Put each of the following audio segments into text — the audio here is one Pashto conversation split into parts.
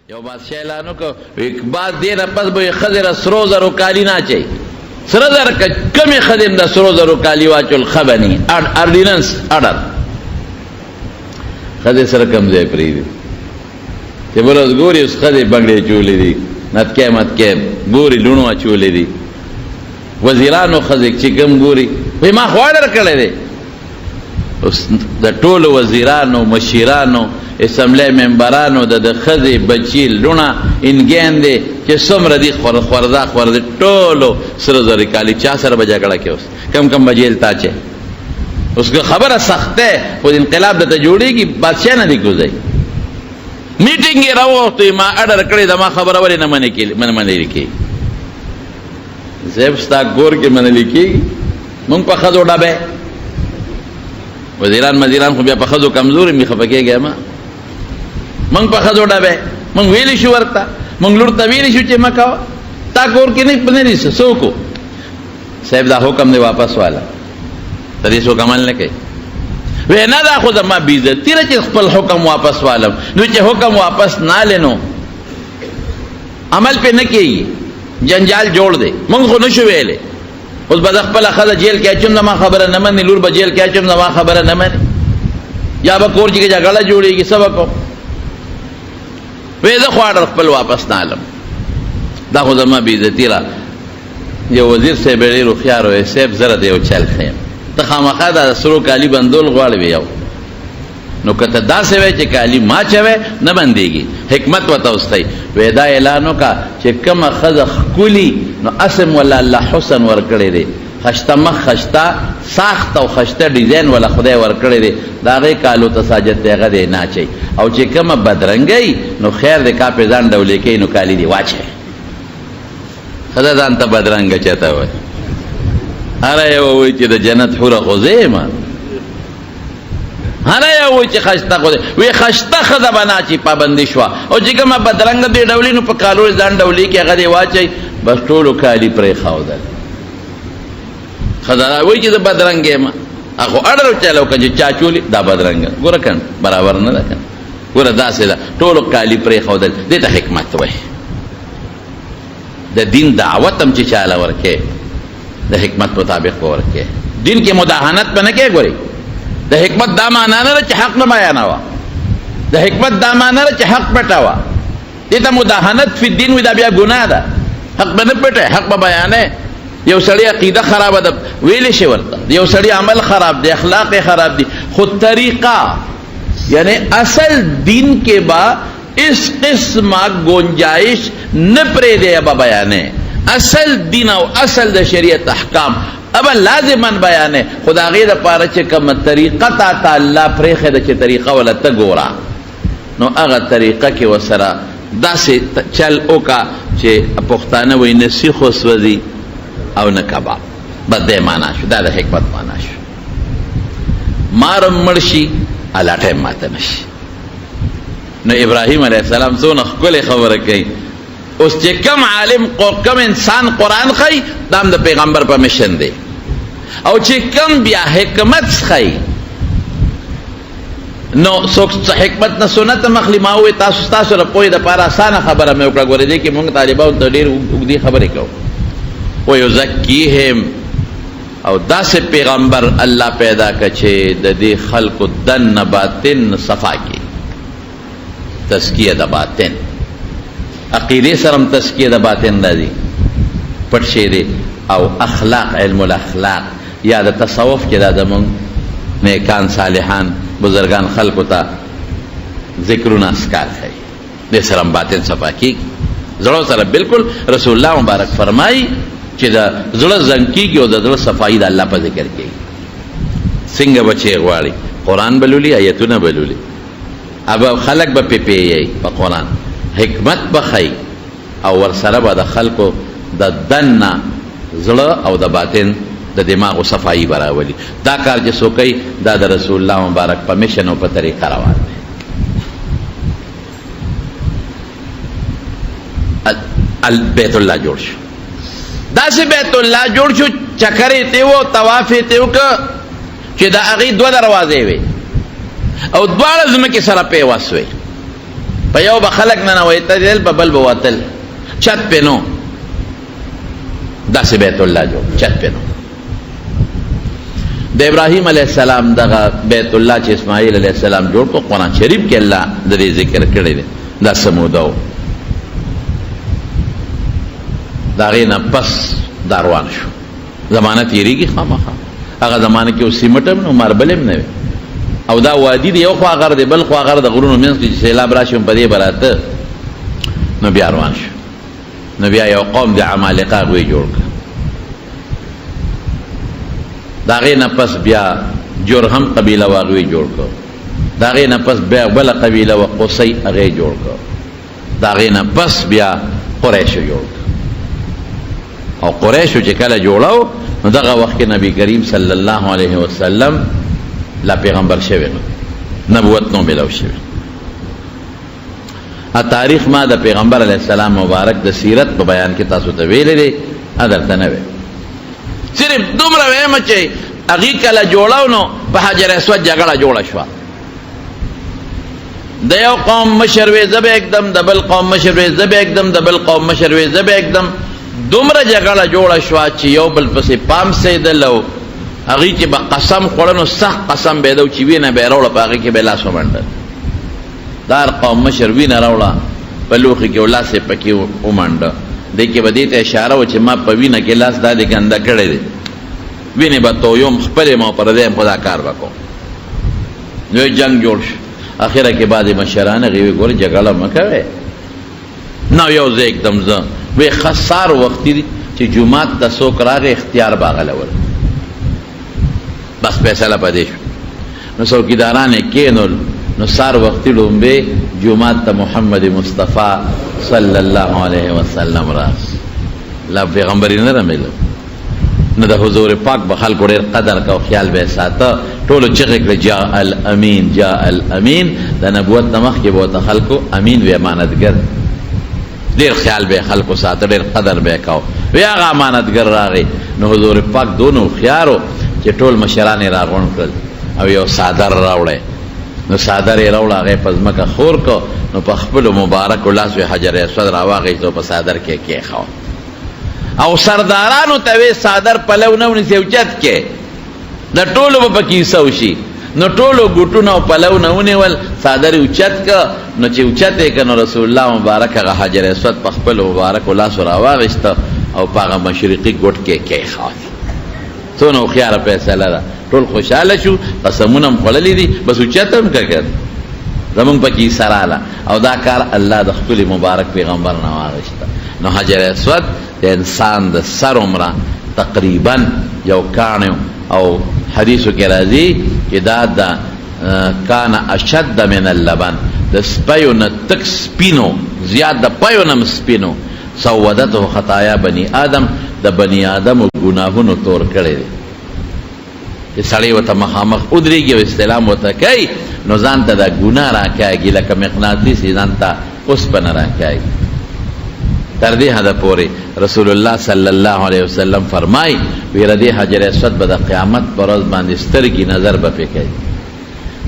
یو بادشاہ اعلان وکړ یک بعد دې نه پس به خضر سرو زرو کالی نه چي سره زر کمې خدم د سرو زرو کالی واچول خبني اردیننس اډر خدای سره کم ځای پریږدي چې بل ګوري اوس خدای بنگړې چولې دي نتکې متکې ګوري لونو اچولې دي وزیرانو خدای چې کم ګوري وای ما خو اډر کړی دی اوس د ټولو وزیرانو مشیرانو اسمبلی ممبرانو د خزې بچی لونه انګین دی چې څومره دي خورده ټولو سره زر کالی چا سره به جګړه کې اوس کم کم بجیل تا چې اوس خبره سخته خو انقلاب دته جوړیږي بادشاہ نه دی کوزي میټینګ یې راوخته ما اډر کړی دا ما خبره ولې نه منې کې منې کې زب ستا ګور کې منې کې مونږ په خزو ډبه وزیران خو بیا په خزو کمزوري می خپکیږي ما مونږ په خزو ډبه مونږ ویلی شو ورته مونږ لور ته ویلی شو چې مکا تا ګور کې نه پنځه سوکو صاحب دا حکم دی واپس والا ترې سو کمال نه کوي وې نه دا خو زما بیزتی را چې خپل حکم واپس والم نو چې حکم واپس نه لینو عمل په نه کوي جنجال جوړ دی مونږ خو نشو ویلې اوس به خپل خزه جیل کې اچوم زما خبره نه مني لور به جیل کې اچوم زما خبره نه مني یا به کور کې جګړه جوړیږي سبق وې زه خو اډر خپل واپس نه علم دا خو زما بیزتی را یو وزیر صاحب ډېر هوښیار وی صاحب زره دی یو چل خیم ته خامخا دا سرو کالی بندول غواړې یو نو کته داسې وی چې کالی ما چوي نه بندېږي حکمت ورته اوستی وی دا اعلان وکړه چې کومه ښځه ښکلي نو اسم ولا الله حسن ورکړی دی خشته مخ خشته ساخت او خشته ډیزاین ولا خدای ورکړی دی د هغې کالو ته ساجد دی هغه دی نه اچوي او چې کومه بدرنګی نو خیر دی کا پې ځان ډولې کوي نو کالي دی واچوي ښځه ځان ته بدرنګه چېته وایي هر یو وایي چې د جنت حوره خو زه یم هر یو وایي چې خشته خو دی وی خشته ښځه به نه چې پابندي شوه او چې کومه بدرنګه دی ډولي نو په کالو ځان ډولې کې هغه دی واچوي بس ټولو کالي پرېښودل ښځه وایي چې زه بدرنګ یم خو اډر چلو که چې چا چولي دا بدرنګه ګوره که برابر نه ده که ګوره داسې ده ټولو کالي پرېښودل دې ته حکمت وایي د دین دعوت هم چې چاله ورکې د حکمت مطابق به ورکې دین کې مداهنت به نه کې ګورې د حکمت دا معنا نه ده چې حق نه بیانوه د حکمت دا معنا ده چې حق پټوه دې ته مداهنت فی الدین وي دا بیا ګناه ده حق به نه پټه حق به بیانې یو سړی عقیده خرابه ده ویلی شي ورته یو سړی عمل خراب دی اخلاق خراب دی خود طریقہ یعنی اصل دین کے با اس قسم گنجائش نہ پرے دے ابا بیانے اصل دین او اصل د شریعت احکام ابا لازمن بیانے خدا غیر پارا چه کم طریقہ تا اللہ پریخ دا چه طریقہ ولا تا گورا نو اغا طریقہ کی وسرا دا سے چل اوکا چه پختانه وی نسیخ و سوزی او نکبا بس دے مانا شو دا حکمت مانا شو مارم مرشی اللہ ٹیم ماتا نشی نو ابراہیم علیہ السلام سو نخکل خبر کئی اس چه کم عالم کم انسان قرآن خی دام دا پیغمبر پا مشن دے او چه کم بیا حکمت خی نو سوک حکمت نه سنت مخلی ما ہوئے تاسو رپوئی دا پارا آسان خبر میں اکڑا گوری دے کہ مونگ طالباؤن تو دیر اگدی خبری کو وَيُزَكِّيهِمْ او دا سے پیغمبر اللہ پیدا کچھے دا دی خلق دن باطن صفا کی تزکیہ دا باطن عقیدے سرم تزکیہ دا باطن دا دی پڑشے دے او اخلاق علم الاخلاق یا دا تصوف کی دا دمون نیکان صالحان بزرگان خلق تا ذکرون اسکار ہے دے سرم باطن صفا کی زڑو سر بالکل رسول اللہ مبارک فرمائی چې دا زړه زنګ کیږي او د زړه صفائی د الله په ذکر کې څنګه بچي غواړي قرآن بلولي آیتونه بلولي اب خلق به پیپی په قرآن حکمت بخی او ورسره به د خلقو د دنه زړه او د باطن د دماغ صفائی براولي دا کار چې څوک دا د رسول الله مبارک په مشن او په طریقه روان دی البیت الله جوړ شو دا سی بیت اللہ جوڑ شو چکری تیو توافی تیو که چی دا اغی دو دروازے وی او دوار زمکی سر پیواس وی په یو به خلک ننوتل په بل به وتل، چت پې نو، داسې بیت الله جوړ، چت پې نو. د ابراهیم علیه السلام دغه بیت الله چې اسماعیل علیه السلام جوړ کړ، قرآن شریف کې الله د دې ذکر کړی دی. دا سموده و، د هغې نه پس دا روان شو. زمانه تېرېږي خامخا، هغه زمانه کې اوس سیمټ هم نه، ماربل هم نه وي، او دا وادي دی، یو خوا غر دی بل خوا غر د غرونو منځ کې چې سیلاب راشي په دې به راته. نو بیا روان شو. نو بیا یو قوم د عمالقه هغوی جوړ کړه. د هغې نه پس بیا جرهم قبیله و هغوی جوړ کړه. د هغې نه پس بیا بله قبیله و قصی هغې جوړ کړه. د هغې نه پس بیا قریشو جوړ کړه. او قریشو چې کله جوړو نو دغه وخت کې نبی کریم صلی الله علیه وسلم لا پیغمبر شوی نو، نبوت نو ملو شوی. تاریخ ما د پیغمبر علیه السلام مبارک د سیرت په بیان کې تاسو ته ویلې دی، درته نه وی، صرف دومره ویم چې هغې کله جوړو نو په حجر اسود جګړه جوړه شوه. د یو قوم مشر وی زه به اکدم، د بل قوم مشر وی زه به اکدم، د بل قوم مشر وی زه به اکدم. دومره جګړه جوړه شوه چې یو بل پسې پام سیدل، او هغې چې به قسم خوړه نو سخت قسم به یې دو چې وینه به یې راوړه، په هغې کې به یې لاس ومنډل. د هر قوم مشر وینه راوړه، په لوښي کې لاس یې پکې ومنډه. دې کې به دې ته اشاره وه چې ما په وینه کې لاس دا دې ګنده کړی دی، وینې به تویم خپلې ما پردی یم خو دا کار به کوم. نو جنګ جوړ شو. اخره کې بعضې مشران هغې وی ګورې جګړه مه کوئ، نو یو زه اکدم زه وی خسار وقتی دی چې جماعت ته څوک راغی اختیار به غلول، بس فیصله په دې شو. نو څوکیداران یې کېنول، نو سار وقتی لومبې جماعت ته محمد مصطفی صلی الله علیه وسلم راس. لا پیغمبري نه رمیلو، نو د حضور پاک به خلکو ډېر قدر کو، خیال به یې ساته. ټولو چغې کړې جاء الامین جاء الامین. د نبوت نه مخکې به ورته خلکو امین وی، امانتګر. ډېر خیال به خلکو ساته، ډېر قدر به یې کو. وی هغه امانتګر راغی. نو حضور پاک دونه هوښیار و چې ټول مشران یې راغونډ کړل او یو څادر راوړی. نو څادر یې راوړه، هغه یې په ځمکه خور کو. نو په خپلو مبارکو لاسو یې حجر اسود راواخیست او په څادر کې یې کېښود. او سردارانو ته وی څادر پلو نه ونیسئ، اوچت کې د ټولو به پکې حصه وشي. نو ټولو ګوټونه او پلو نه ونیول، څادر یې اوچت که. نو چې اوچت یې که نو رسول الله مبارک هغه حجر اسود په خپلو مبارکو لاسو راواخیسته او په هغه مشرقي ګوټ کې یې کېښود. څونه هوښیاره فیصله ده. ټول خوشحاله شو، قسمونه هم خوړلي دي، بس اوچت هم که زمونږ پکې سراله. او دا کار الله د خپل مبارک پیغمبر نه واخیسته. نو حجر اسود د انسان د سر عمره تقریبا یو کاڼ، او حدیثو کې راځي چې دا د کان اشد من اللبن، د سپیو نه تک سپینو، زیات د پیو نه سپینو. سودته خطایا بني آدم، د بني آدم ګناهونو تور کړی دی. چې سړی ورته مخامخ ودرېږي او استلام ورته کوي، نو ځان ته دا ګناه راکاږي لکه مقناطیس یې ځان ته اوسپنه راکاږي. تر دې حده پورې رسول الله صلی الله علیه وسلم فرمایي وی ردی حجر اسود به د قیامت پر ورځ باندې سترګې نظر به پې کوي،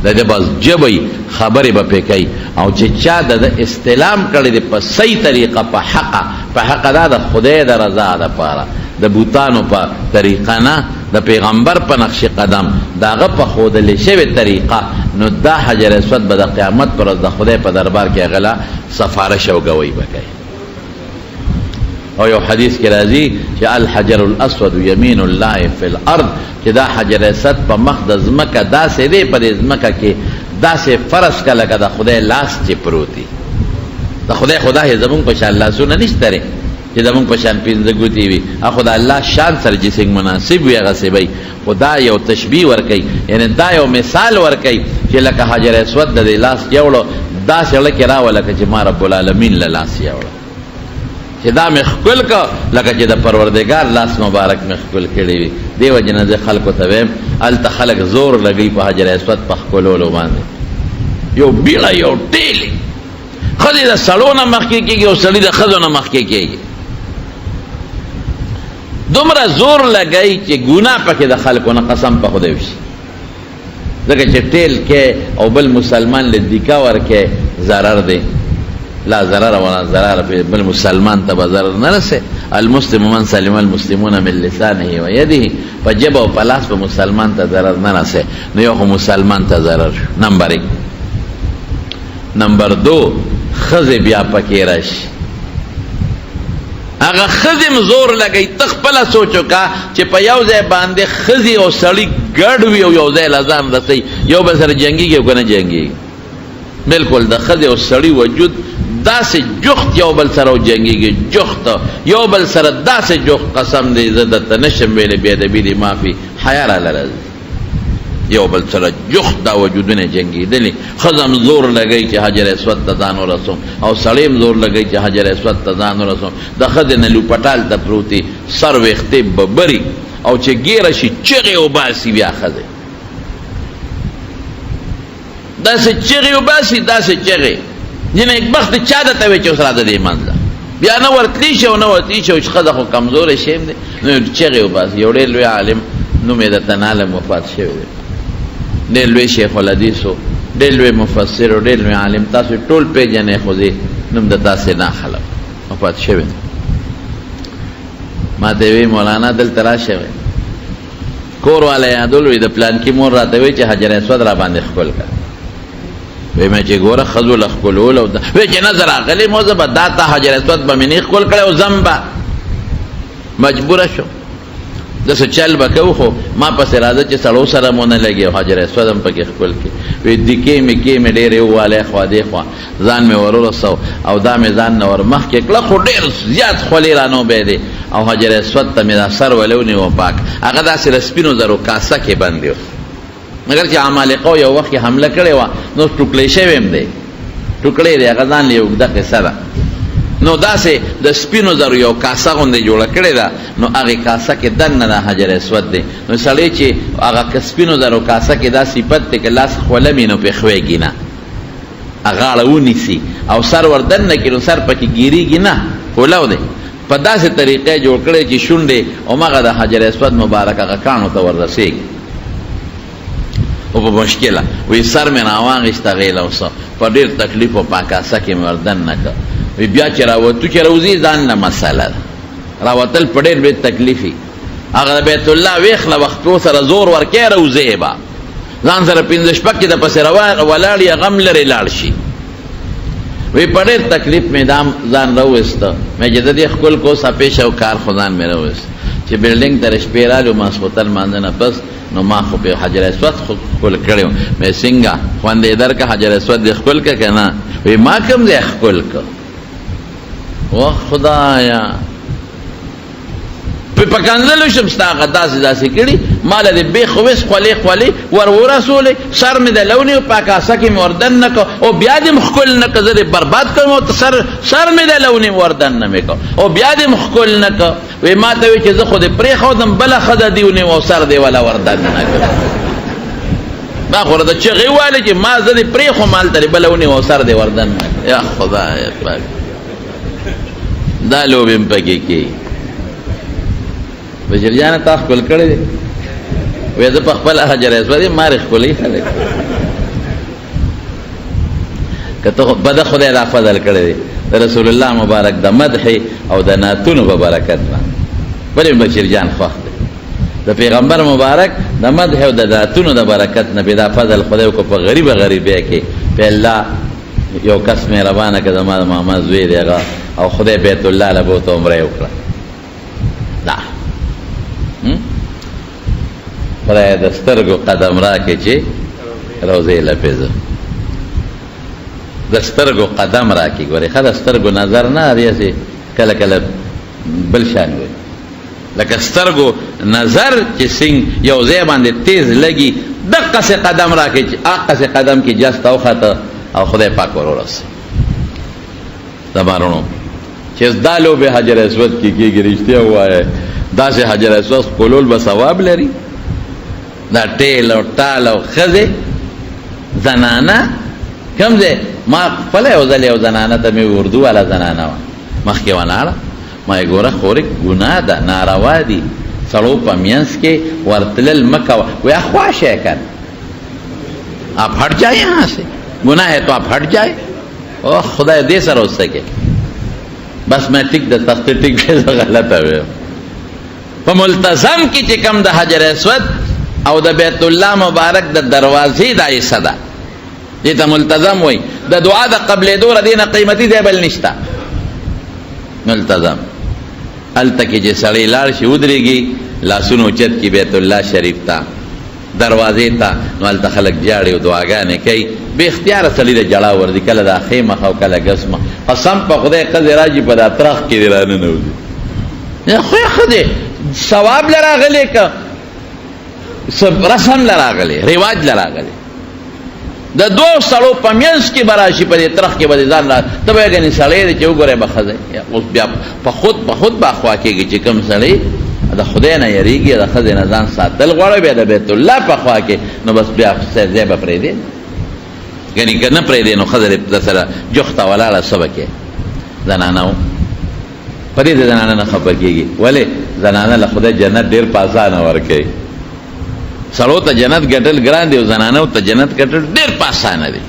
د دې بس ژبه خبرې به پې کوي. او چې چا د استلام کړی دی په صحیح طریقه، په حقه دا د خدای د رضا دپاره، د بوتانو په طریقه نه، د پیغمبر په نقش قدم، د هغه په ښودلې شوې طریقه، نو دا حجر اسود به د قیامت پر ورځ د خدای په دربار کې هغه سفارش او ګوی به کوي. او یو حدیث کې راځي چې الحجر الاسود یمین الله فی الارض، چې دا حجر اسود په مخ د ځمکه داسې دی، په دې ځمکه کې داسې فرض که لکه د خدای لاس چې پروت دی. د خدای خدای زمونږ په شان لاسونه نشته دی چې زمونږ په شان پنځه ګوتې وي، خو د الله شان سره چې څنګه مناسب وي هغسې به. خو دا یو تشبیه ورکوي، یعنې دا یو مثال ورکوي چې لکه حجر اسود د دې لاس یوړو، داسې زړه کې راوه لکه چې ما رب العالمین له لاس یوړو، چې دا مې ښکل که لکه چې د پروردګار لاس مبارک مې ښکل کړی وي. دې وجې نه زه خلکو ته ویم هلته خلک زور لګوي په حجر اسود په ښکلولو باندې. یو بیړه، یو ټیلې، ښځې د سړو نه مخکې کېږي او سړي د ښځو نه مخکې کېږي. دومره زور لګوي چې ګناه پکې د خلکو نه قسم په خدای وشي، ځکه چې ټیل کې او بل مسلمان له دیکا ورکې ضرر دی. لا ضرر ولا ضرر بل مسلمان ته ضرر نه رسه. المسلم من سلم المسلمون من لسانه و یده، په جبه او په لاس په مسلمان ته ضرر نه رسه، نو یو مسلمان ته ضرر. نمبر 1. نمبر 2 خزه بیا پکې راشي، هغه خزم زور لګی. تخپل سوچو کا چې په یو ځای باندې خزي او سړی ګډ وي او یو ځای لزان رسي، یو بل سره جنگيږي او کنه جنگيږي. بالکل د خزي او سړی وجود داسې جخت یو بل سره جنگيږي، جخت یو بل سره داسې جخت. قسم دې زده ته نشم ویلې بیا د بيدي معافي حیا را لرل، یو بل سره جخت دا وجودونه جنگیدلی. خزم زور لګی چې حجر اسود ته ځان ورسوم، او سړیم زور لګی چې حجر اسود ته ځان ورسوم. د خزې نه لوپټال ته پروتي، سر ویختې ببري، او چې ګیره شي چغې وباسي بیا خزې، داسې چغې وباسي، داسې چغې ځینې وخت چا درته وایي چې اوس راځه دې منځه، بیا نه ورتلی شي او نه ورتلی شي، چې ښځه خو کمزوری شی دی، نو چغې وباسي. یو ډېر لوی عالم نوم یې درته نه علم وفات شوی دی، ډېر لوی شیخ الحدیث و، ډېر لوی مفسر و، ډېر لوی عالم. تاسو ټول پیژنئ، خو دې نوم د تاسې نه خلک وفات شوی. ما ته وی مولانا دلته راشه، کور والا یادول وي د پلان کې مور راته وی چې حجر اسود را باندې ښکل کړه. وی مې چې ګوره ښځو له ښکلول، او وی چې نظر راغلی مو زه به دا ته حجر اسود به مې نه ښکل کړی او ځم به مجبوره شو. داسې چل به کوو، خو ما پسې راځه چې سړو سره مو نه لګي او حجر اسود هم پکې ښکل کړي. وی دکې مې کې مې ډېرې ووالی خوا دې خوا، ځان مې ور ورسو او دا مې ځان نه ور مخکې کړه، خو ډېر زیات خولې رانو بی دی. او حجر اسود ته مې دا سر ولونی و پاک، هغه داسې د سپینو زرو کاسه کې بندې و، مګر چې عمالقو یو وخت یې حمله کړې وه، نو ټوکلی شوی هم دی، ټوکلی دی، هغه ځان یې اوږده قصه ده. نو داسې د سپینو زرو یو کاسه غوندې جوړه کړې ده، نو هغې کاسه کې دننه دا حجر اسود دی. نو سړی چې هغه سپینو زرو کاسه کې دا صفت دی که لاس خولمي نو پې ښویږي نه، غاړه ونیسي او سر ور دننه کړي نو سر پکې ګیریږي نه، خولو دی. په داسې طریقې جوړ کړی چې شونډې همغه د حجر اسود مبارک هغه کاڼو ته ور رسېږي. او په مشکله وی سر مې راواغېسته غېله اوسه، په ډېر تکلیف او په کاسه کې مې ور دننه کړه. وی بیا چې راوتو چې روزي ځان نه مسله ده، راوتل په ډېر ډېر تکلیفي. هغه د بیت الله ویخله وختو سره زور ورکې روزې به ځان سره 5 شپږ کې د پسې ولاړ یا غم لرې لاړ شي. وی په ډېر تکلیف مې دام ځان راوویسته، مې چې د دې ښکل کو سپېش او کار خو ځان مې راوویست. چې بلډینګ ته شپې رالو ماسخوتن لمانځه نه پس، نو ما خو په حجر اسود ښکل کړی و. مې څنګه خوندې درکه حجر اسود دې ښکل که که نه؟ وی ما کوم ځای ښکل که؟ و خدایا په کنځلو شم ستا هغه داسې داسې کړي، ما له دې بیخ ویس خولې خولې ور ورسولې، سر مې د لونې په کاسه کې مې وردن نه کړ، او بیا دې م ښکل نه کړ، زه دې برباد کړم، او سر مې د لونې وردن نه مې کړ، او بیا دې م ښکل نه کړ. وی ما ته وی چې زه خو دې پرېښودم، بله ښځه دې ونیو او سر دې وله وردن نه کړ. دا خو راته چغې والې چې ما زه دې پرېښوم هلته دې بله ونیو او سر دې وردن نه کړ. یا خدایه پاک، دا لوبې م پکې کوي. بشیر جانه تا ښکل کړی دی؟ وی زه په خپله حجر اسود یم، ما رې ښکلوي خلک. که ته بده خدای دا فضل کړی دی د رسول الله مبارک د مدح او د نعتونو په برکت باندې، ولې بشیر جان خوښ دی؟ د پیغمبر مبارک د مدح او د نعتونو د برکت نه دا فضل خدای وکړو په غریبه غریبۍ کې. په الله یو کس مهربانه که زما د ماما زوی دی هغه، او خدای بیت الله له بوته عمره وکړه. دا خدای د سترګو قدم راکړي چې روضې لپېزه، د سترګو قدم راکړي. ګورې ښه د سترګو نظر نه هسې کله کله بل شان وي، لکه سترګو نظر چې څنګه یو ځای باندې تیز لګي، دقسې قدم راکړي چې هغسې قدم کې جست اوخته او خدای پاک ور ورسوي. زما رڼو چې دا لوبې حجر اسود کې کېږي، رښتیا ووایه داسې حجر اسود ښکلول به ثواب لري؟ دا ټیل او ټال او ښځې زنانه کوم ځای؟ ما خپله یو ځل یو زنانه ته مې اردو والا زنانه وه مخکې ولاړه، ما یې ګوره خورې ګناه ده، ناروا دي، سړو په منځ کې ورتلل مه کوه. وی خوا شئ کن، آپ ہٹ جائیں یہاں سے، گناہ ہے تو آپ ہٹ جائیں. او خدای دې سره اوسه کې بس میں ٹک د تخت ٹک دې غلط وې په ملتزم کې چې کم د حجر اسود او د بیت الله مبارک د دروازې د ایصدا دې ته ملتزم وای د دعا د قبل دور دینه قیمتي دی بل نشتا ملتزم التکی چې سړی لاړ شي ودرېږي لاسونو چت کې بیت الله شریف ته دروازې ته نو هلته خلک جاړي او دعاګانې کوي بې اختیاره سړي ته ژړا ورځي کله دا ښې مخ او کله ګس مخ قسم په خدای ښځې راشي په دا ترخ کې دې راننوځي خو یې ښه دی ثواب له راغلی که رسم له راغلی رواج له راغلی د دوو سړو په منځ کې به راشي په دې ترخ کې به دې ځان را ته به یې ګنې سړی دی چې وګورې به ښځی اوس بیا په خود به اخوا کېږي چې کوم سړی د خدای نه یریږي د ښځې نه ځان ساتل غواړي بیا د بیت الله په خوا کې نو بس بیا ځای به پرېږدي یعنې که نه پرېږدي نو ښځه د سره جوخته ولاړه څه به کوې زنانه و په دې د زنانه نه خفه کېږي ولې زنانه له خدای جنت ډېر په اسانه ورکوي سړو ته جنت ګټل ګران دی او زنانو ته جنت ګټل ډېر په اسانه دی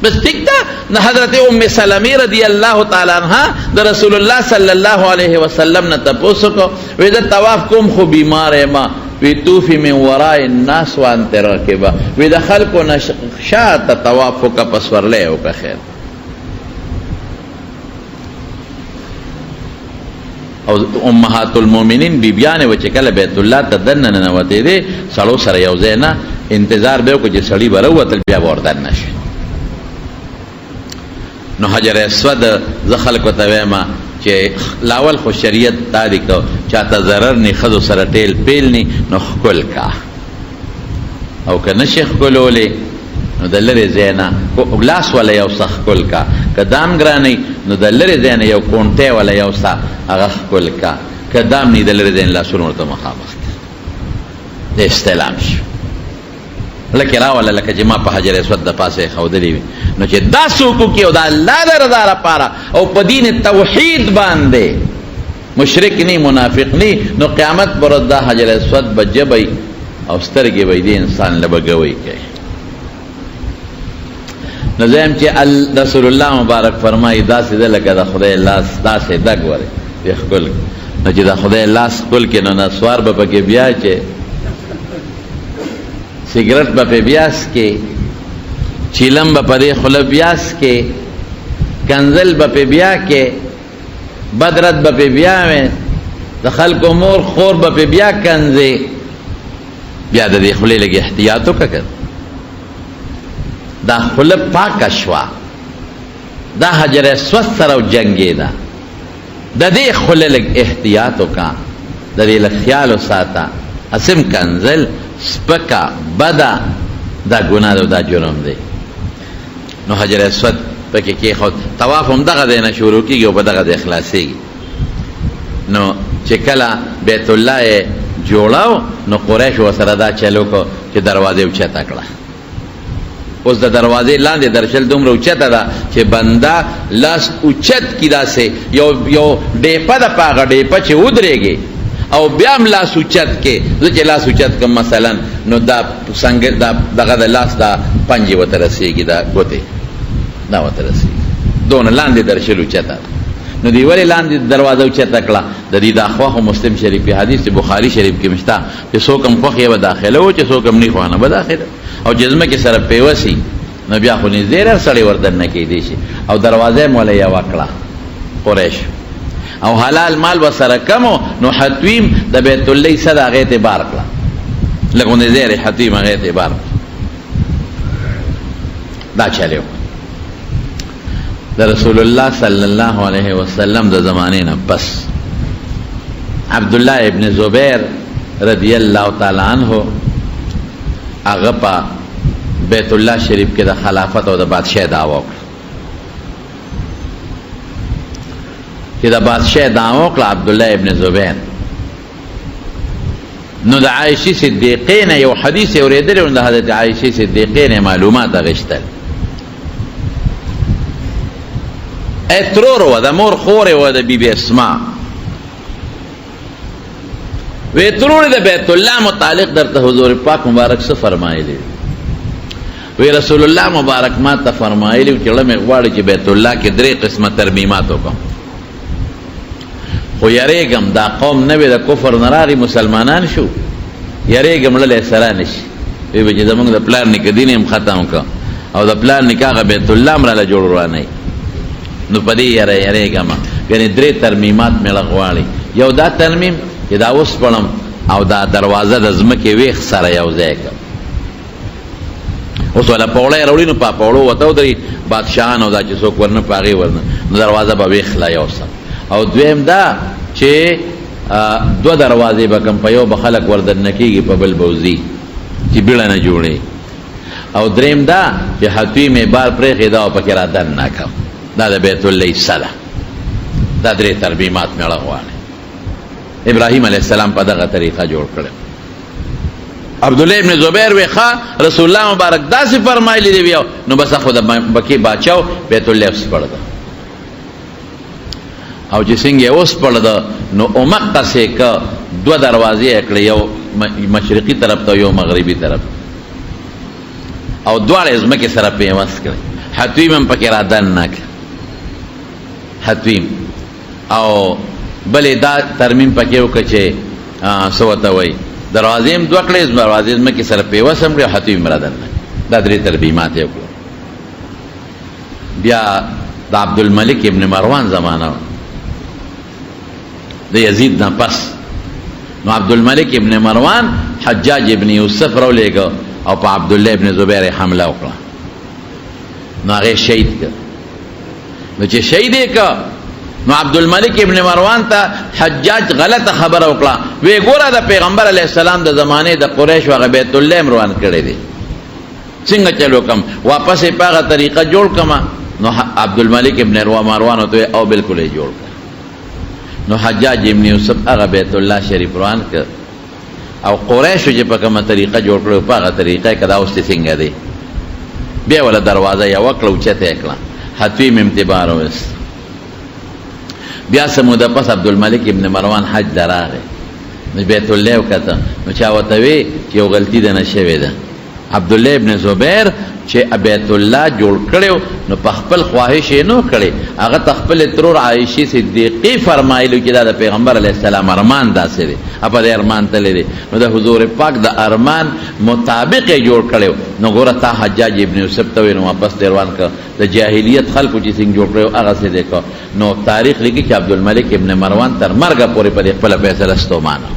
بس ٹھیک تھا نہ حضرت ام سلمی رضی اللہ تعالی عنہ دا رسول اللہ صلی اللہ علیہ وسلم نہ تپوسو کو وی دا طواف کم خو بیمار ہے ما وی توفی من وراء الناس وانت راکبا وی دا خلقو نشاءت طوافو کا پسور لے ہو کا خیر او امہات المومنین بیبیان وچکل بیت اللہ تدن ننواتے دے سڑو سر یوزینا انتظار بیو کو جی سڑی بروت بیا بوردن نشو نو حجر اسود زخل کو تویما چې لاول خو شریعت تاریخ چاته ضرر نه خذو سره ټیل پیل نه نو خپل کا او کنه شیخ کولولې نو دلری زینا ګلاس ولا یو سخ کول کا کدام ګرانی نو دلری زینا یو کونټه ولا یو سا هغه کول کا کدام نه دلری زین لا شنو ورته مخامخ د استلام شو لکه راوله لکه چې ما په حجر اسود د پاسه خودلې وي نو چې دا څوک کې او دا الله د رضا لپاره او په دین توحید باندې مشرک نه منافق نه نو قیامت پر د حجر اسود بجبي او سترګې وي د انسان لبګوي کوي نو زم چې رسول الله مبارک فرمایي دا سید لکه د خدای لاس دا سید دغوري یخل نو چې د خدای لاس خپل کې نو نسوار به پکې بیا چې سگریٹ با پہ بیاس کے چیلم با پدے خلب بیاس کے کنزل با پہ بیا کے بدرت با پہ بیا میں دخل کو مور خور با پہ بیا کنزے بیا دا دے خلے لگے احتیاطو کا کر دا خلب پاک اشوا دا حجر اسود سرو جنگے دا دے خلے لگ احتیاطو کا دا دے لخیالو ساتا اسم کنزل سپکا بدا دا گناہ دا جرم دے نو حجر اسود پکی کی خود طواف هم دغه دینا شروع کیږي او په دغه د اخلاصيږي نو چې کله بیت الله جوړاو نو قریش وسره دا چلو کو چې دروازه اوچته کړه اوس د دروازې لاندې درشل دومره اوچته ده چې بندا لاس اوچت کیدا سه یو ډېپه د پاغه ډېپه چې ودرېږي او بیا هم لاس اوچت کې زه چې لاس اوچت کم مثلا نو دا څنګه دغه د لاس دا پنجې ورته رسېږي دا ګوتې دا ورته رسېږي دونه لاندې درشل اوچته نو دی ولې لاندې دروازه اوچته کړه د دې د اخوا خو مسلم شریف په حدیث بخاری شریف کې مشته چې څوک هم خوښ یې به داخله و چې څوک هم نه خوانه به داخله او جزمه کې سره پیوسی نو بیا خو نه زیره سړی وردن نه کېدی شي او دروازه مولا یې وکړه قریش او حلال مال وسره کمو نو حتویم د بیت الله صدا غیت بار کړه لکه نه زیره حتویم غیت بار دا چلیو د رسول الله صلی الله علیه وسلم د زمانه نه پس عبد الله ابن زبیر رضی الله تعالی عنہ هغه په بیت الله شریف کې د خلافت او د بادشاہ دعوا وکړه چې د بادشاہ دعوا وکړه عبد الله ابن زبیر نو د عائشہ صدیقې نه یو حدیث اوریدل او د حضرت عائشہ صدیقې نه معلومات غشتل اترور و د مور خور و د بیبی اسماء و اترور د بیت الله متعلق در ته حضور پاک مبارک سے فرمایلی وی رسول الله مبارک ما ته فرمایلی چې لمه غواړي چې بیت الله کې 3 قسمه ترمیمات وکم، خو یریګم دا قوم نه د کفر نراغي مسلمانان شو، یریګم له سره نشي. وی به زمونږ د پلان نک دین هم ختم کا او د پلان نکاح بیت الله مراله جوړ ورانه، نو پدې یریګم. یعنی 3 ترمیمات مې لغواړي. یو دا ترمیم چې دا اوس پړم او دا دروازه د زمکه ویخ سره یو ځای کا، اوس ولا پوله وروړي نو پاپوړو وته دري بادشاہان او دا چې څوک ورنه پاغي ورنه نو دروازه به ویخ لا یو سم. او دویم دا چې 2 دروازې به کم په یو بخلک وردن کیږي په بل بوزي چې بیړه نه جوړي. او دریم دا چې حتمی بار پرې خدا او پکې را دن نه کا، دا د بیت الله صدا. دا 3 ترمیمات مې لغواړي. ابراهیم علیہ السلام په دغه طریقه جوړ کړ. عبد الله ابن زبیر ویخا رسول الله مبارک داسې فرمایلی دی بیا نو بس خو د بکی باچاو بیت الله اوس پړدا او چې څنګه اوس پړدا نو اومقه سه ک 2 دروازې کړې، یو مشرقي طرف ته یو مغربي طرف، او دواړه زمکه سره پیوست کړې. حتیم هم پکې را دن نک حتیم. او بلې دا ترمیم پکې وکړه چې سوته وای دروازې هم 2 کړې، دروازې مکه سره پیوست هم کړې، حتیم مرادن. دا 3 ترمیمات یې وکړه. بیا د عبد الملک ابن مروان زمانہ د یزید نه پس نو عبد الملک ابن مروان حجاج ابن یوسف رو لېګو او په عبد الله ابن زبیر حمله وکړه، نو هغه شهید کړ. نو چې شهید یې کړ نو عبد الملک ابن مروان ته حجاج غلط خبر وکړه، وی ګوره د پیغمبر علی السلام د زمانه د قریش او بیت الله مروان کړي دي، څنګه چلو کم واپس په هغه طریقه جوړ کما. نو عبد الملک ابن مروان ته او بالکل یې جوړ کړ. نو حجاج ابن یوسف هغه بیت الله شریف روان کړ او قریش چې په کومه طریقه جوړ کړو په هغه طریقه کدا اوس څنګه دی. بیا ولا دروازه یو کړو چته کړه، حتیم امتبار وست. بیا سموده پس عبد الملک ابن مروان حج دراغه نو بیت الله وکړه، نو چا وته وی چې یو غلطی ده نشوي ده. عبد الله ابن زبیر چې بیت الله جوړ کړو نو په خپل خواهش نه کړي، هغه تخپل ترور عائشه صدیقه فرمایلو چې دا د پیغمبر علی السلام ارمان داسې دي، په دې ارمان تللی دي. نو د حضور پاک د ارمان مطابق جوړ کړو. نو ګوره تا حجاج ابن یوسف ته نو واپس روان کړ. د جاهلیت خلکو چې څنګه جوړ کړو هغه څه دیکھو. نو تاریخ لیکي چې عبد الملک ابن مروان تر مرګ پورې په خپل فیصله ستومانه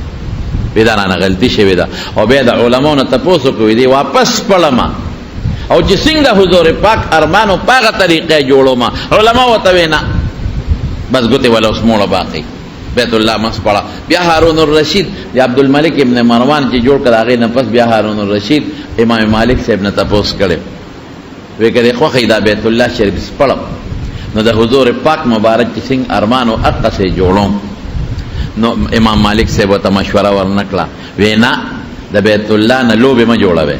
بدانه غلطی شوی ده. او بیا د علماونو تاسو کوي دی واپس پړما او چې څنګه حضور پاک ارمانو پاغه طریقې جوړو ما علماء وتوینا بس ګوته ولا اسموله باقی بیت الله مس پړه. بیا هارون الرشید یا عبد الملک ابن مروان چې جوړ کړه هغه نه پس بیا هارون الرشید امام مالک صاحب نه تاسو کړي وی کړي خو خیدا بیت الله شریف پړه. نو د حضور پاک مبارک چې څنګه ارمانو اقا سے جوړو نو امام مالک صاحب ته مشوره ورنکړه، وینا د بیت الله نه لوبه ما جوړوي،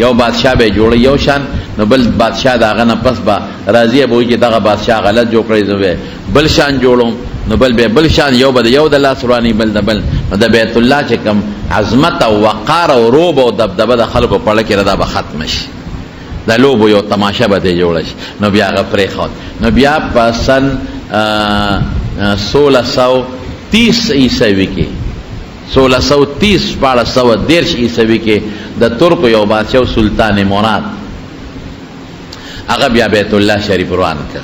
یو بادشاہ به جوړي یو شان، نو بل بادشاہ داغه نه پس با راضی به وي چې دغه بادشاہ غلط جوړ کړی زوی بل شان جوړوم، نو بل به بل شان یو بده یو د الله سورانی بل د بل د بیت الله چې کم عظمت او وقار او روب او دبدبه د خلکو په لکه ردا به ختم شي، د لوبو یو تماشا به جوړ شي. نو بیا غفرې خو نو بیا په سن 1630 عیسوی کې 1630 1413 عیسوی کې د ترکو یو بادشاہ سلطان مراد هغه بیا بیت الله شریف روان کړ.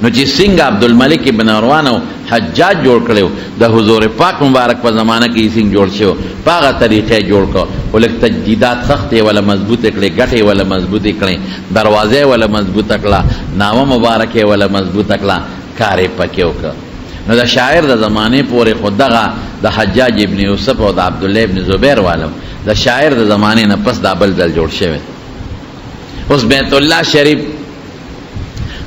نو چې څنګه عبد الملک ابن مروان او حجاج جوړ کړو د حضور پاک مبارک په زمانہ کې څنګه جوړ شو په هغه طریقې جوړ کړ. ولک تجدیدات سختې ولا مضبوطه کړې، غټې ولا مضبوطه کړې، دروازې ولا مضبوطه کړه، نامه مبارکه ولا مضبوطه کړه، کارې پکې وکړ. نو د شاعر د زمانه پورې خدغه د حجاج ابن یوسف او د عبد الله ابن زبیر والو د شاعر د زمانه نه پس د بل دل جوړ شوی. اوس بیت الله شریف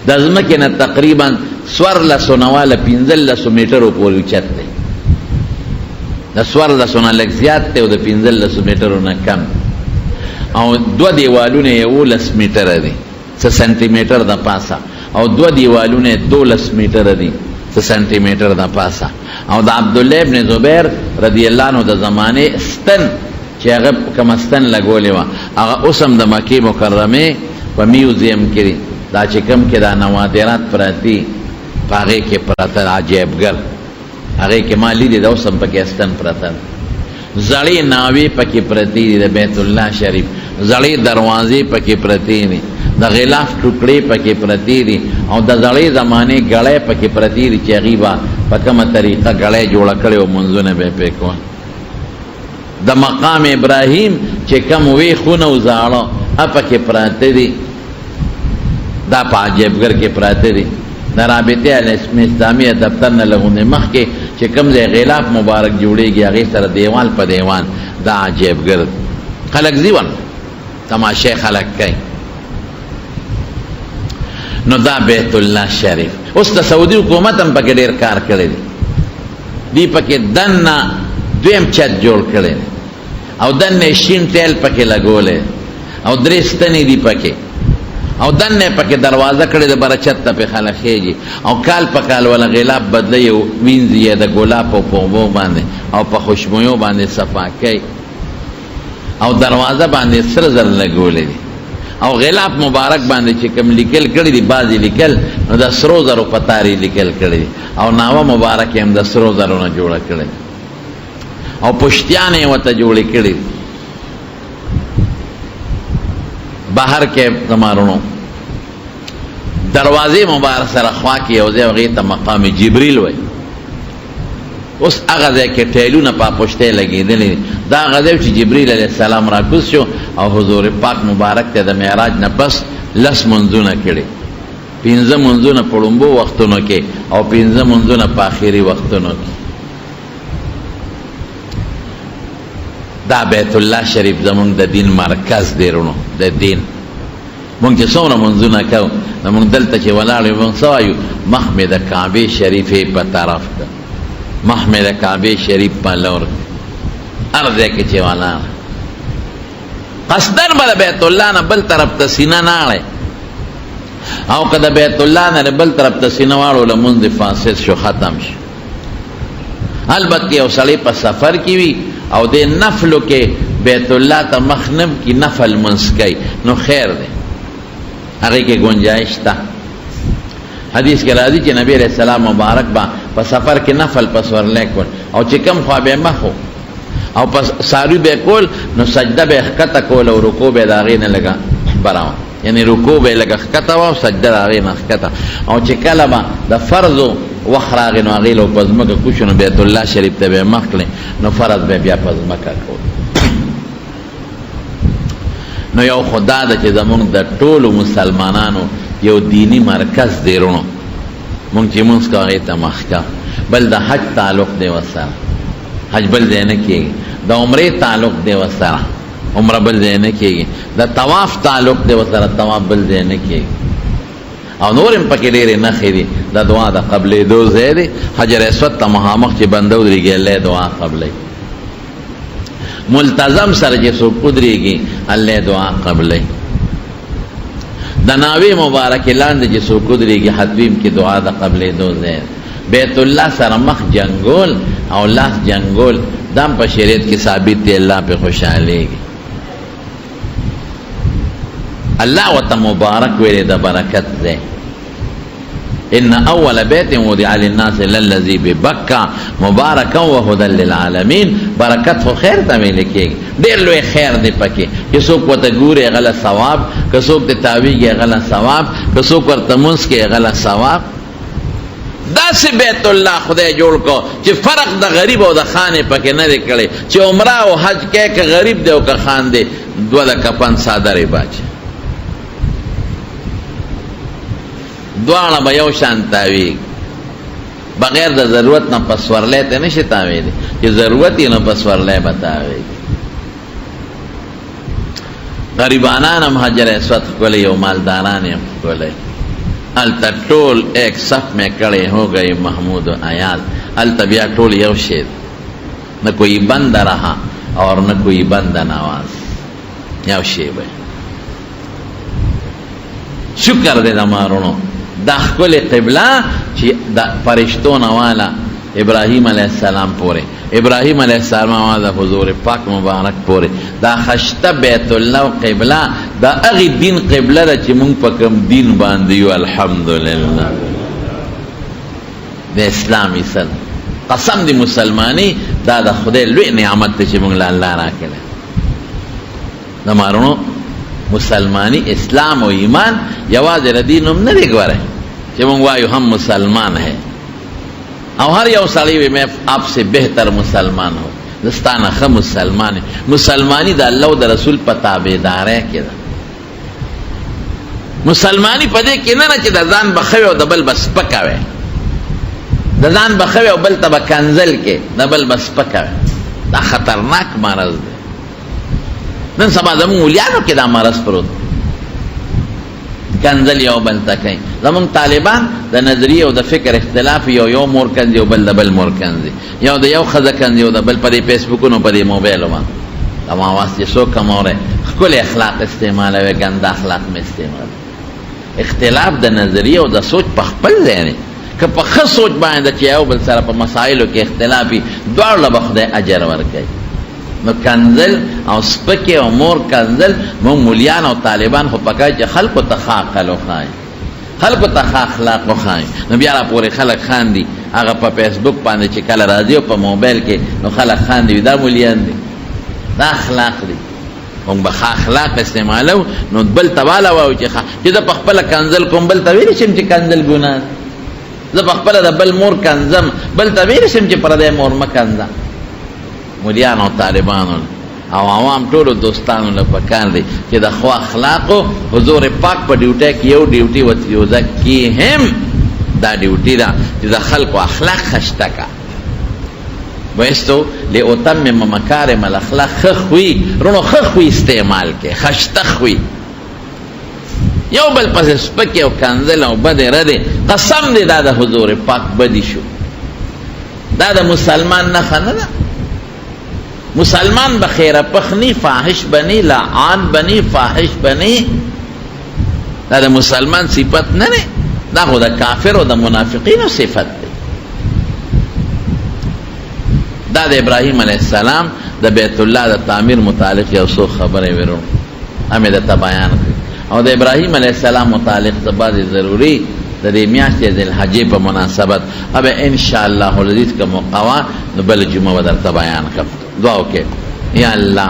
د ځمکې نه تقریبا سور له سنواله 15 میټر پورې چت دی، د سور له سن لږ زیات دی او د 15 میټر نه کم، او 2 دیوالونه 11 میټر دي 6 سانتي میټر د پاسه، او 2 دیوالونه 12 میټر دي 6 سانتي میټر د پاسه. او د عبد الله ابن زبیر رضی الله عنه د زمانه ستن چې هغه کوم ستن لګولې و هغه اوسم د مکې مکرمه په میوزیم کې دا چې کوم کې دا نوادرات پراتی هغه کې پراته عجیبګر هغه کې مالی دي د اوسم پاکستان پراته زړې ناوې پکې پرتی دي د بیت الله شریف زړې دروازې پکې پرتی دي د غلاف ټوکړې پکې پرتی دي او د زړې زمانه غړې پکې پرتی دي چې غیبا په کومه طریقه غړې جوړ کړي او منځونه به پکو د مقام ابراهیم چې کوم وی خونه وزاړه اپکې پراته دي دا په عجیبګر کې پراته دي د رابطه اسلامیه دفتر نه لغونه مخ کې چې کوم ځای غلاف مبارک جوړیږي هغه سره دیوال په دیوال دا عجیبګر خلک زیون تماشه خلک کوي نو دا بیت الله شریف اوس د سعودي حکومت هم پکې ډیر کار کړی دی پکې دنه دویم چت جوړ کړی او دنه شین تیل پکې لګولې او درې ستنې دی پکې او دنه پکې دروازه کړې د برچت ته په خلخېږي او کال په کال ولا غلاف بدلې او وینځي د ګلاب په پوبو باندې او په خوشبويو باندې صفاکۍ او دروازه باندې سر زر لګولې او غلاف مبارک باندې چې کوم لیکل کړي دي بازي لیکل نو د سرو زرو پتاري لیکل کړي او ناوه مبارک هم د سرو زرو نه جوړ کړي او پښتیانې وته جوړ کړي بهر کې زمارونو دروازې مبارک سره خوا کې یو ځای هغې ته مقام جبریل وایي اوس هغه ځای کې ټیلونه په پښتۍ لګېدلي دا هغه ځای چې جبریل علیه السلام راکوز شو او حضور پاک مبارک ته د معراج نه پس 10 منځونه کړي 15 منځونه په لومبو وختونو کې او 15 منځونه په آخري وختونو کې دا بیت الله شریف زمونږ د دین مرکز دی رونو د دین مونږ چې څومره منځونه کوو د مونږ دلته چې ولاړ یو مونږ څه وایو مخ مې د کعبې شریفې په طرف ده مخ مې د کعبې شریف په لور هر ځای کې چې ولاړ قصدن به د بیت الله نه بل طرف ته سینه نه اړی او که د بیت الله نه بل طرف ته سینه واړو لمونځ دې فاسد شو ختم شو البته یو سړی په سفر کې وي او د نفلو کې بیت الله ته مخنب کی نفل منسکی نو خیر دی هغه کې گنجائش تا حدیث کې راځي چې نبی علیہ السلام مبارک با په سفر کې نفل پسور لیکول او چې کم خوا به مخو او پس ساری به کول نو سجده به خطا کول او رکوع به داغې نه لگا براو یعنی رکوع به لگا خطا او سجده داغې نه خطا او چې کله با د فرض وخراغ نو هغې له په ځمکه کوشو نو بیت الله شریف ته به مخ کړې نو فرض به بیا په ځمکه کول نو یو خدا ده چې زمونږ د ټولو مسلمانانو یو دینی مرکز دی رونو مونږ چې مونږ کو هغې ته مخکه بل د حج تعلق دی ورسره حج بل ځای نه کېږي د عمرې تعلق دی ورسره عمره بل ځای نه کېږي د طواف تعلق دی ورسره طواف بل ځای نه کېږي او نور هم پکې ډېرې نښې دي د دعا د قبلېدو ځای دی حجر اسود ته مخامخ چې بنده ودرېږي الله دعا قبلوي ملتظم سره چې څوک ودرېږي الله دعا قبلوي د ناوې مبارکې لاندې چې څوک ودرېږي حتویم کې دعا د قبلېدو ځای بیت الله سره مخ جنګول او لاس جنګول دام په شریعت کې ثابت دی الله په خوشحالېږي الله وته مبارک ویلې د برکت دی ان اول بیت وضع للناس للذي ببکه مبارکا وهدى للعالمین برکت خو خیر ته ویل کېږي ډېر لوی خیر دی پکې چې څوک ورته ګوري غله ثواب که څوک ته تاویږي غله ثواب که څوک ورته مونځ کوي غله ثواب داسې بیت الله خدای جوړ کو چې فرق د غریب او د خانې پکې نه دی کړی چې عمره او حج کې که غریب دی او که خان دی دوه د کفن څادرې باچي دواړه به یو شان تاویږي بغیر د ضرورت نه په سورلی ته نشي تاویلی چې ضرورت یې نو په سورلی به تاویږي غریبانان هم حجر اسود ښکلی او مالداران هم ښکلی الته ټول ایک صف میں کڑے ہو گئے محمود و ایاز الته بیا ټول یو شی نہ کوئی بند رہا اور نہ کوئی بند نواز یو شی به شکر دې د مارونو دا ښکلې قبله چې د فرشتو نه والا ابراہیم علیہ السلام پورے ابراہیم علیہ السلام آواز حضور پاک مبارک پورے دا خشتہ بیت اللہ قبلہ دا اغی دین قبلہ دا چی منگ پکم دین باندیو الحمدللہ دا اسلامی سن قسم دی مسلمانی دا دا خدای لوی نعمت چی منگ اللہ را کلے دا مارونو مسلمانی اسلام و ایمان یواز ردینم ندی گوارے چی منگ وایو ہم مسلمان ہے اور ہر یو سڑی وی میں آپ سے بہتر مسلمان ہو دستانہ خ مسلمان ہے مسلمانی دا اللہ و دا رسول پتا بیدار ہے کہ دا مسلمانی پدے کہ نہ چی دا زان بخوی و دا بل بس پکاوے دا زان بخوی و بل تبا کنزل کے دا بل بس پکاوے دا خطرناک مرض دے نن سبا زمون اولیانو کی دا مرض پروت کنزل یو بل تکای زمون طالبان دا نظریه و دا فکر اختلاف یو مور کنزی و بل دا بل مور کنزی یو دا یو خزا کنزی و دا بل پدی فیسبوکونو پدی موبیلو ما دا ما واسطی سو کموره کل اخلاق استعمال ہے گندا اخلاق میں استعمال اختلاف دا نظریه و دا سوچ پخپل زینی کہ پخ سوچ باندې چې یو بل سره په مسائلو کې اختلافي دواړو له خدای اجر ورکوي نو کنزل او سپکې او مور کنزل مو مولیان او طالبان خو پکای چې خلکو ته ښه عقل وښایي خلکو ته ښه اخلاق وښایي نو بیا راپورې خلک خاندي هغه په فیسبوک باندې چې کله راځي او په موبایل کې نو خلک خاندي دا مولیان دي دا اخلاق دي هم به ښه اخلاق استعمالو نو بل ته والا وایو چې زه په خپله کنزل کوم بل ته ویلی شم چې کنزل ګناه ده زه په خپله د بل مور کنزم بل ته ویلی شم چې پردی مور مه کنزه مولیانو طالبانو او عوام ټولو دوستانو له پکار دی چې د ښو اخلاقو حضور پاک په ډیوټۍ کې یو ډیوټي وزکیهم دا ډیوټي ده چې د خلکو اخلاق خشته کا ویستو لاتمم مکارم الاخلاق ښه خوی رونو ښه خوی استعمال کې خشته خوی یو بل پس سپکې او کنزل او بدې ردې قسم دی دا د حضور پاک بدی شو دا د مسلمان نښه نه ده مسلمان بخیر پخنی فاحش بنی لعان بنی فاحش بنی دا دا مسلمان صفت ننے دا خود کافر و دا منافقین صفت دی دا دا ابراہیم علیہ السلام دا بیت اللہ دا تعمیر متعلق یا سو خبر ورو ہمیں دا تبایان کر اور دا ابراہیم علیہ السلام متعلق دا بعض ضروری دا دی میاشت ذی الحجې په مناسبت اب انشاءاللہ العزیز کا موقع بل جمعہ بدر تبایان کر دعا وکړه یا الله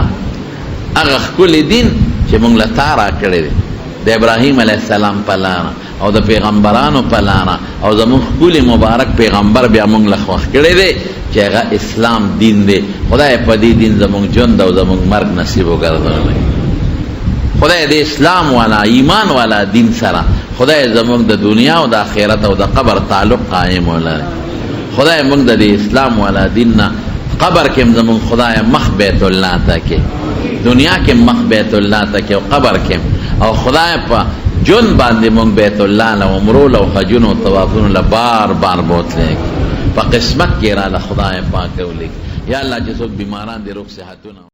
هغه ښکلی دین چې موږ له تا راکړی دی د ابراهیم علیه السلام په لاره او د پیغمبرانو په لاره او زموږ ښکلی مبارک پیغمبر بیا موږ له خوښ کړی دی چې هغه اسلام دین دی خدای په دې دین زموږ ژوند او زموږ مرګ نصیب وګرځولی خدای د اسلام والا ایمان والا دین سره خدای زموږ د دنیا او د آخرت او د قبر تعلق قائم ولري خدای موږ د اسلام والا دین نه قبر کم زمون خدای مخ بیت اللہ تاکے دنیا کے مخ بیت اللہ تاکے قبر کم او خدای پا جن باندے مونگ بیت اللہ لو عمرو لو حجن و طوافون لبار بار بوت لے پا قسمت کی را لخدای پاکو لے یا اللہ جسو بیماران دے رخ صحتونا